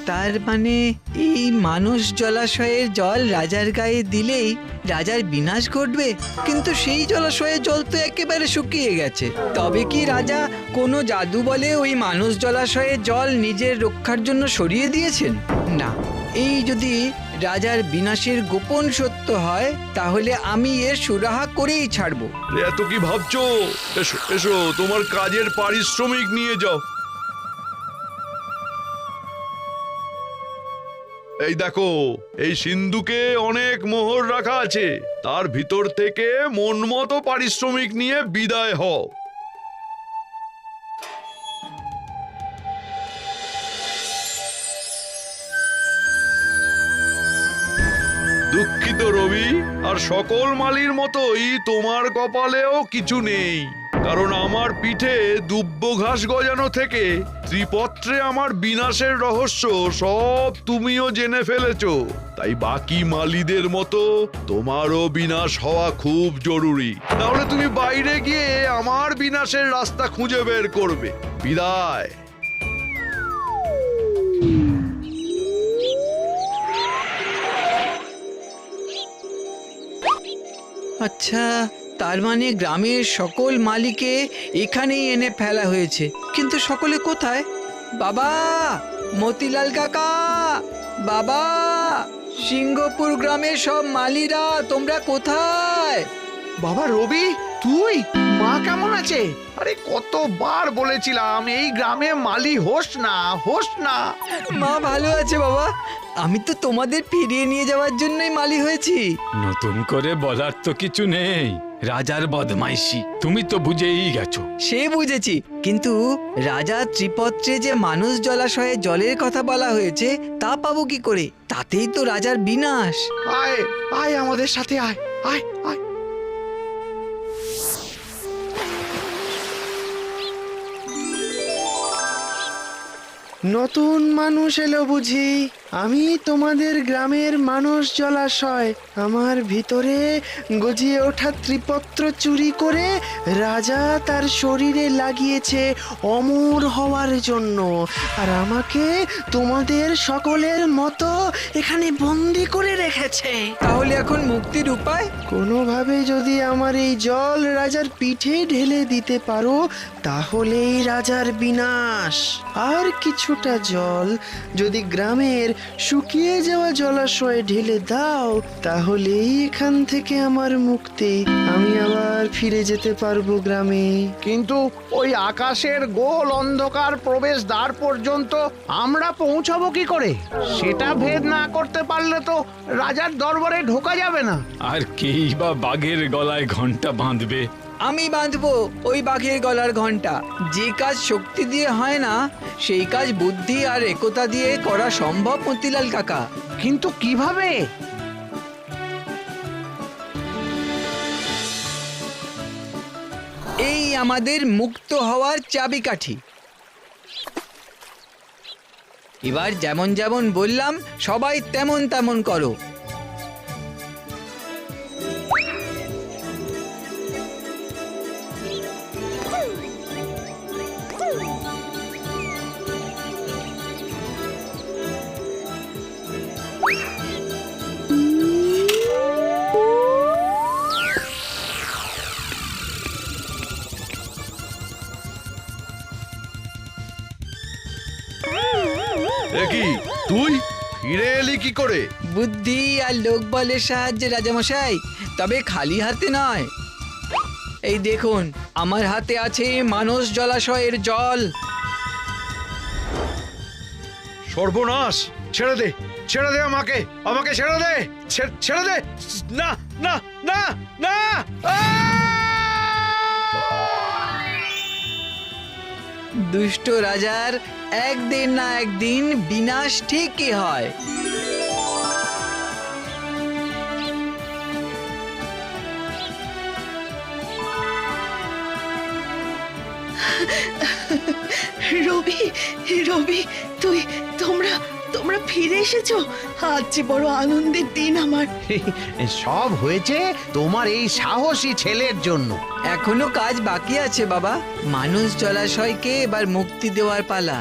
তার মানে এই মানস জলাশয়ের জল রাজার গায়ে দিলেই রাজার বিনাশ ঘটবে। কিন্তু সেই জলাশয়ের জল তো একেবারে শুকিয়ে গেছে। তবে কি রাজা কোনো জাদু বলে ওই মানস জলাশয়ের জল নিজের রক্ষার জন্য সরিয়ে দিয়েছেন? না, এই যদি রাজার বিনাশের গোপন সত্য হয় তাহলে আমি এর সুরাহা করেই ছাড়বো। এত কি ভাবছো? এসো এসো, তোমার কাজের পারিশ্রমিক নিয়ে যাও। এই দেখো, এই সিন্ধুকে অনেক মোহর রাখা আছে, তার ভিতর থেকে মন মতো পারিশ্রমিক নিয়ে বিদায় হও। দুঃখিত রবি, আর সকল মালির মতোই তোমার কপালেও কিছু নেই, কারণ আমার পিঠে দুব্য ঘাস গজানো থেকে ত্রিপত্রে আমার বিনাশের রহস্য সব তুমিও জেনে ফেলেছো। তাই বাকি মালিদের মতো তোমারও বিনাশ হওয়া খুব জরুরি, তাহলে তুমি বাইরে গিয়ে আমার বিনাশের রাস্তা খুঁজে বের করবে। বিদায়। আচ্ছা, তার মানে গ্রামের সকল মালিকে এখানেই এনে ফেলা হয়েছে। কিন্তু সকলে কোথায়? বাবা, মতিলাল কাকা, বাবা, সিংহপুর গ্রামের সব মালিরা তোমরা কোথায়? বাবা রবি, তুই? মা কেমন আছে? আরে কতবার বলেছিলাম এই গ্রামে মালি হোস না, হোস না। মা ভালো আছে বাবা। আমি তো তোমাদের ফিরিয়ে নিয়ে যাওয়ার জন্যই মালি হয়েছি। নতুন করে বলার তো কিছু নেই, রাজার বদমাইশি তুমি তো বুঝেই গেছো। সে বুঝেছি, কিন্তু রাজা ত্রিপত্রে যে মানস জলাশয়ে জলের কথা বলা হয়েছে তা পাবো কি করে? তাতেই তো রাজার বিনাশ। আয় আয়, আমাদের সাথে আয়, আয় আয়। নতুন মানুষ এলো বুঝি? আমি তোমাদের গ্রামের মানস জলাশয়, আমার ভিতরে গজিয়ে ওঠা ত্রিপত্র চুরি করে রাজা তার শরীরে লাগিয়েছে অমর হওয়ার জন্য, আর আমাকে তোমাদের সকলের মতো এখানে বন্দি করে রেখেছে। তাহলে এখন মুক্তির উপায়? কোনোভাবে যদি আমার এই জল রাজার পিঠে ঢেলে দিতে পারো তাহলেই রাজার বিনাশ। আর কিছুটা জল যদি গ্রামের শুকিয়ে যাওয়া জলাশয়ে ঢেলে দাও তাহলেই এখান থেকে আমার মুক্তি, আমি আবার ফিরে যেতে পারবো গ্রামে। কিন্তু ওই আকাশের গোল অন্ধকার প্রবেশ দ্বার পর্যন্ত আমরা পৌঁছাবো কি করে? সেটা ভেদ না করতে পারলে তো রাজার দরবারে ঢোকা যাবে না। আর কেই বা বাঘের গলায় ঘন্টা বাঁধবে? আমি বাঁধবো ওই বাঘের গলার ঘন্টা। যে কাজ শক্তি দিয়ে হয় না সেই কাজ বুদ্ধি আর একতা দিয়ে করা সম্ভব মতিলাল কাকা। কিন্তু কিভাবে? এই আমাদের মুক্ত হওয়ার চাবিকাঠি। এবার যেমন যেমন বললাম সবাই তেমন তেমন করো। কি তুই ফিরে এলি কি করে? বুদ্ধি আর লোকবলের সাহায্যে রাজামশাই, তবে খালি হাতে নয়। এই দেখুন, আমার হাতে আছে মানস জলাশয়ের জল। সর্বনাশ! ছেড়ে দে, ছেড়ে দে আমাকে, আমাকে ছেড়ে দে, ছেড়ে দে। না না না না! দুষ্ট রাজার একদিন না একদিন বিনাশ ঠিকই হয়। রবি, রবি, তোমরা ফিরে এসেছো। আজ যে বড় আনন্দের দিন আমার। সব হয়েছে তোমার এই সাহসী ছেলের জন্য। এখনো কাজ বাকি আছে বাবা। মানস জলাশয়কে এবার মুক্তি দেওয়ার পালা।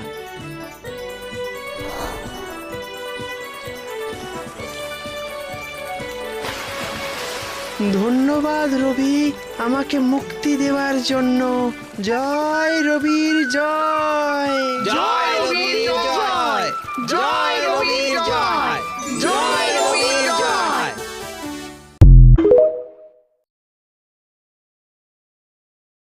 ধন্যবাদ রবি, আমাকে মুক্তি দেওয়ার জন্য। জয় রবির জয়। জয় রবি জয়, জয় রবি